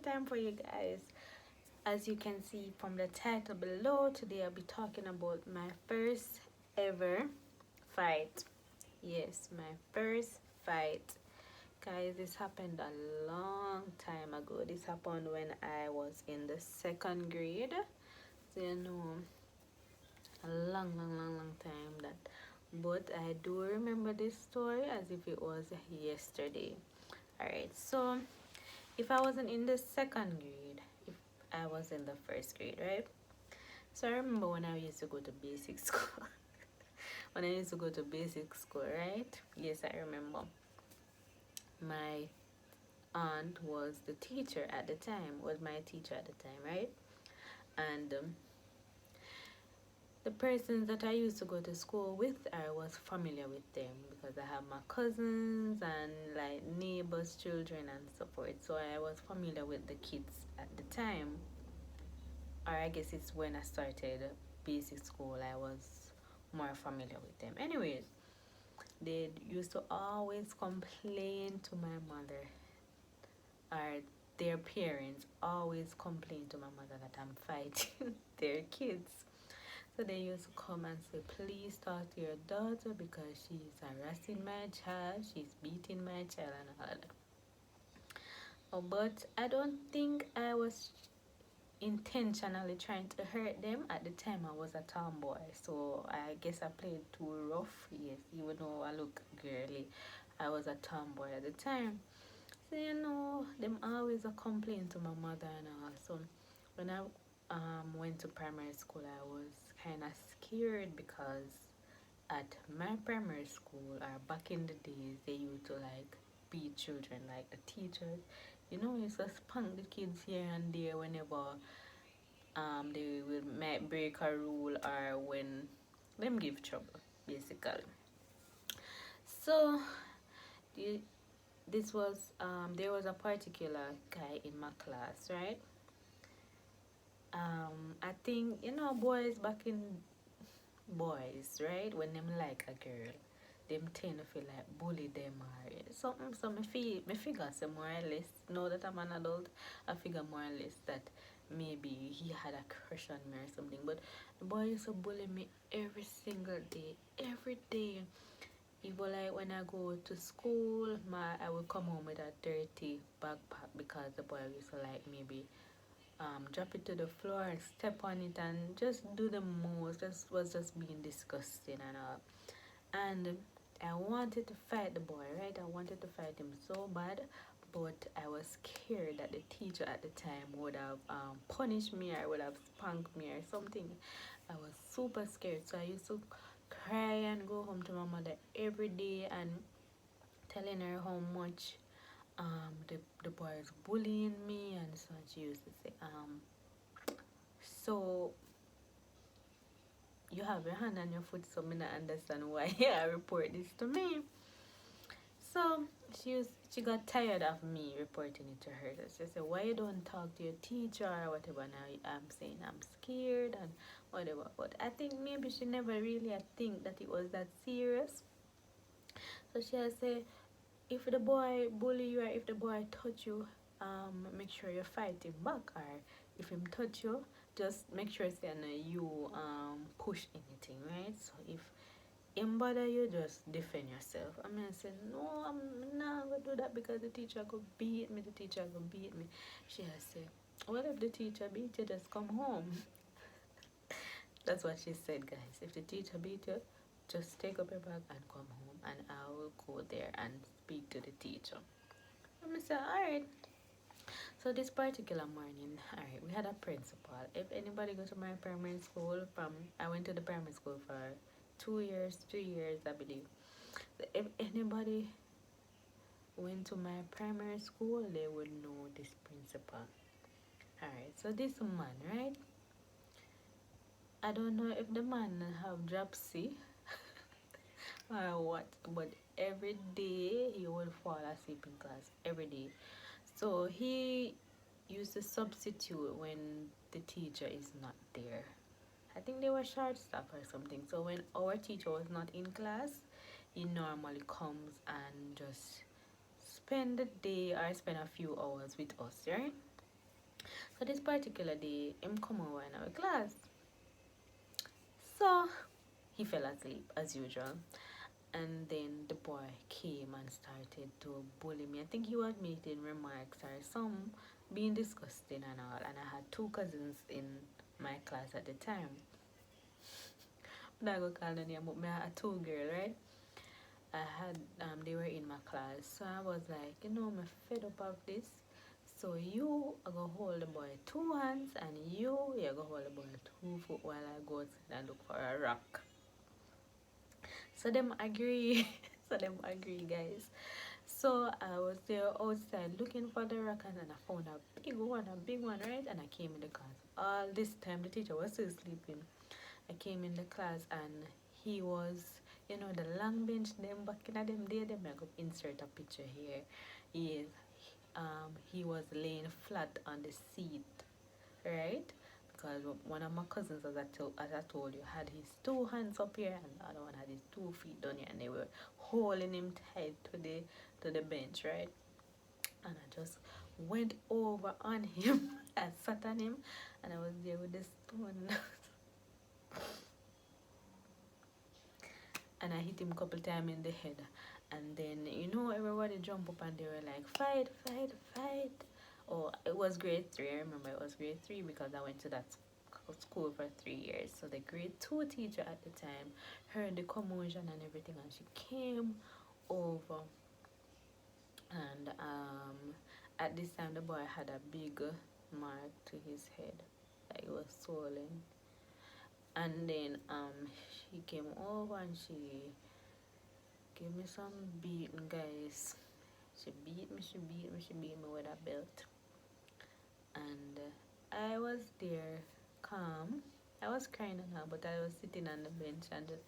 time for you guys. As you can see from the title below, today I'll be talking about my first ever fight. Yes, my first fight. Guys, this happened a long time ago. This happened when I was in the second grade. So a long time that. But I do remember this story as if it was yesterday. Alright, so if I wasn't in the second grade, if I was in the first grade, right? So I remember when I used to go to basic school. When I used to go to basic school, right? Yes, I remember. My aunt was the teacher at the time, was my teacher at the time, right? And the persons that I used to go to school with, I was familiar with them because I have my cousins and like neighbors' children and so forth. So I was familiar with the kids at the time. Or I guess it's when I started basic school, I was more familiar with them. Anyways, they used to always complain to my mother, or their parents always complain to my mother that I'm fighting their kids. So they used to come and say, please talk to your daughter because she's harassing my child, she's beating my child and all that. Oh, but I don't think I was intentionally trying to hurt them. At the time I was a tomboy, so I guess I played too rough. Yes, even though I look girly, I was a tomboy at the time. So them always a complaint to my mother and all. So when I went to primary school, I was kind of scared because at my primary school, or back in the days, they used to like beat children, like the teachers. Used to spank the kids here and there whenever they will might break a rule or when them give trouble, basically. So the, this was there was a particular guy in my class, right? I think boys back in boys, right? When them like a girl, them tend to feel like bully them or something. So me figure say more or less. Now that I'm an adult, I figure more or less that maybe he had a crush on me or something. But the boy used to bully me every single day, every day. Even like when I go to school, I will come home with a dirty backpack because the boy used to like maybe drop it to the floor and step on it and just do the most. Just was just being disgusting and all. And I wanted to fight the boy, right? I wanted to fight him so bad, but I was scared that the teacher at the time would have punished me or would have spanked me or something. I was super scared, so I used to cry and go home to my mother every day and telling her how much the boy is bullying me, and so she used to say so you have your hand on your foot, so me not understand why I report this to me. So she got tired of me reporting it to her. So she said, why you don't talk to your teacher or whatever. Now I'm saying I'm scared and whatever. But I think maybe she never really think that it was that serious. So she said, if the boy bully you or if the boy touch you, make sure you fight him back, or if him touch you, just make sure say you push anything, right? So if him bother you, just defend yourself. I mean, I said, no, I'm not gonna do that because the teacher could beat me, the teacher could beat me. She has said, well, if the teacher beat you, just come home. That's what she said, guys. If the teacher beat you, just take up your bag and come home, and I will go there and speak to the teacher. And I said, alright. So this particular morning, alright, we had a principal. If anybody go to my primary school, I went to the primary school for 2 years, 3 years, I believe. So if anybody went to my primary school, they would know this principal. Alright, so this man, right? I don't know if the man have dropsy or what, but every day he would fall asleep in class, every day. So he used to substitute when the teacher is not there. I think they were short staff or something. So when our teacher was not in class, he normally comes and just spend the day or spend a few hours with us, right? So this particular day, him come over in our class. So he fell asleep as usual. And then the boy came and started to bully me. I think he was making remarks or some being disgusting and all. And I had two cousins in my class at the time. I'm not gonna call the name, but I had two girls, right? I had they were in my class, so I was like, I'm fed up of this. So you are gonna hold the boy two hands, and you're gonna hold the boy 2 foot while I go outside and look for a rock. So them agree. So them agree, guys. So I was there outside looking for the rock, and then I found a big one, right? And I came in the class. All this time the teacher was still sleeping. I came in the class and he was, the long bench them back in them day them I go insert a picture here. He was laying flat on the seat, right? Because one of my cousins, as I told you, had his two hands up here and the other one had his 2 feet down here, and they were holding him tight to the bench, right? And I just went over on him. I sat on him, and I was there with the stone. And I hit him a couple times in the head. And then, everybody jump up and they were like, fight, fight, fight. Oh, it was grade 3. I remember it was grade 3 because I went to that school for 3 years. So the grade 2 teacher at the time heard the commotion and everything, and she came over. And at this time, the boy had a big mark to his head. Like it was swollen. And then she came over and she gave me some beating, guys. She beat me with a belt. And I was there calm. I was crying and all, but I was sitting on the bench and just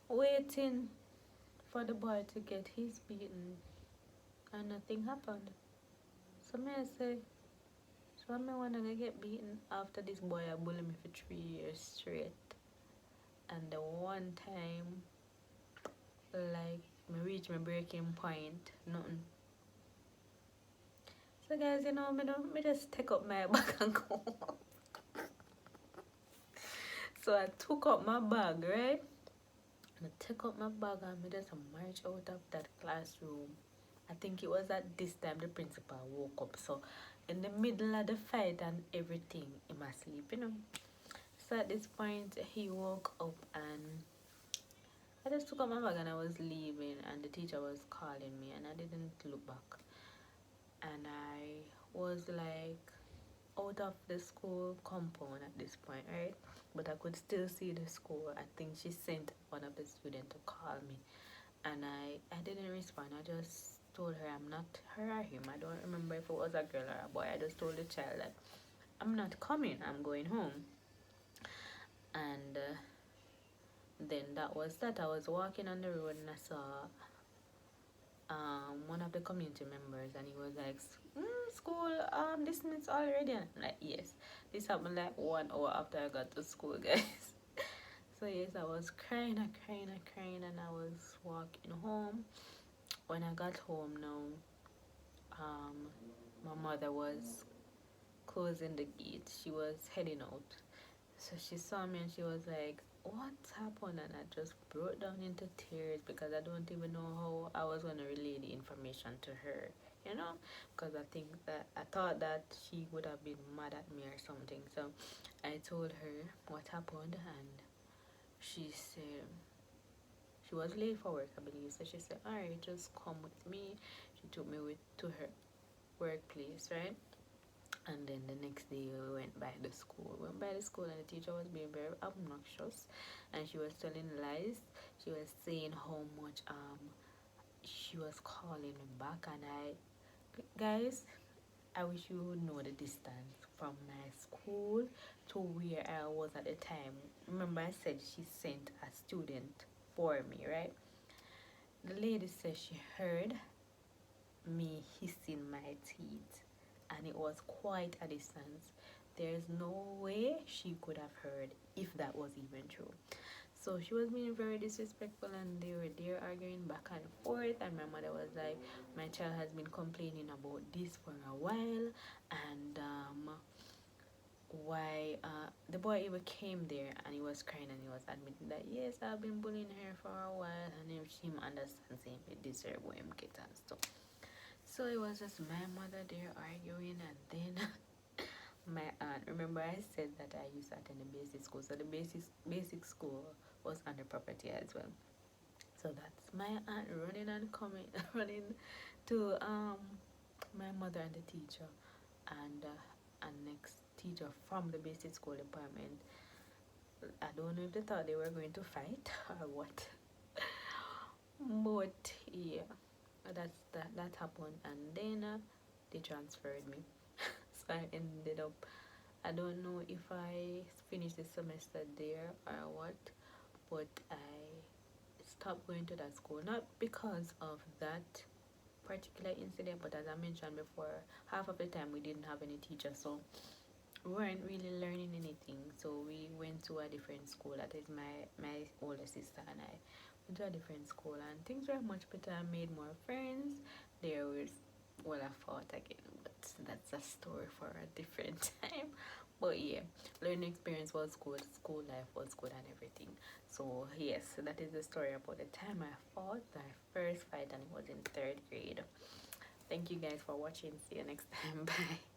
waiting for the boy to get his beating. And nothing happened. So me I say, so I wanna get beaten after this boy bullied me for 3 years straight. And the one time, like, me reach my breaking point, nothing. So guys, me just take up my bag and go home. So I took up my bag, right? I took up my bag and me just march out of that classroom. I think it was at this time the principal woke up. So in the middle of the fight and everything, he must sleep, So at this point, he woke up and I just took up my bag and I was leaving, and the teacher was calling me and I didn't look back. And I was like out of the school compound at this point, right? But I could still see the school. I think she sent one of the students to call me, and I didn't respond. I just told her I'm not her or him. I don't remember if it was a girl or a boy. I just told the child that I'm not coming, I'm going home. And then that was that. I was walking on the road and I saw one of the community members, and he was like, school dismissed already, and I'm like, yes. This happened like 1 hour after I got to school, guys. So yes, I was crying and I was walking home. When I got home now, my mother was closing the gate. She was heading out. So she saw me and she was like, what's happened? And I just broke down into tears because I don't even know how I was going to relay the information to her, because I thought that she would have been mad at me or something. So I told her what happened, and she said, she was late for work, I believe. So she said, all right, just come with me. She took me to her workplace, right? And then the next day we went by the school. We went by the school and the teacher was being very obnoxious, and she was telling lies. She was saying how much she was calling me back, and guys, I wish you would know the distance from my school to where I was at the time. Remember I said she sent a student for me, right? The lady said she heard me hissing my teeth, and it was quite a distance. There's no way she could have heard if that was even true. So she was being very disrespectful, and they were there arguing back and forth. And my mother was like, my child has been complaining about this for a while, and why the boy even came there and he was crying and he was admitting that yes, I've been bullying her for a while and him understands him he deserve what him get and stuff. So it was just my mother there arguing, and then my aunt. Remember I said that I used to attend the basic school, so the basic school was on the property as well. So that's my aunt running and coming, running to my mother and the teacher, and next teacher from the basic school department. I don't know if they thought they were going to fight or what, but yeah, that happened, and then they transferred me. So I ended up. I don't know if I finished the semester there or what, but I stopped going to that school not because of that particular incident, but as I mentioned before, half of the time we didn't have any teachers, so we weren't really learning anything. So we went to a different school. That is my older sister and I went to a different school, and things were much better. I made more friends. There was, well, I fought again, but that's a story for a different time. But yeah, learning experience was good. School life was good and everything. So yes, that is the story about the time I fought my first fight, and it was in third grade. Thank you guys for watching. See you next time. Bye.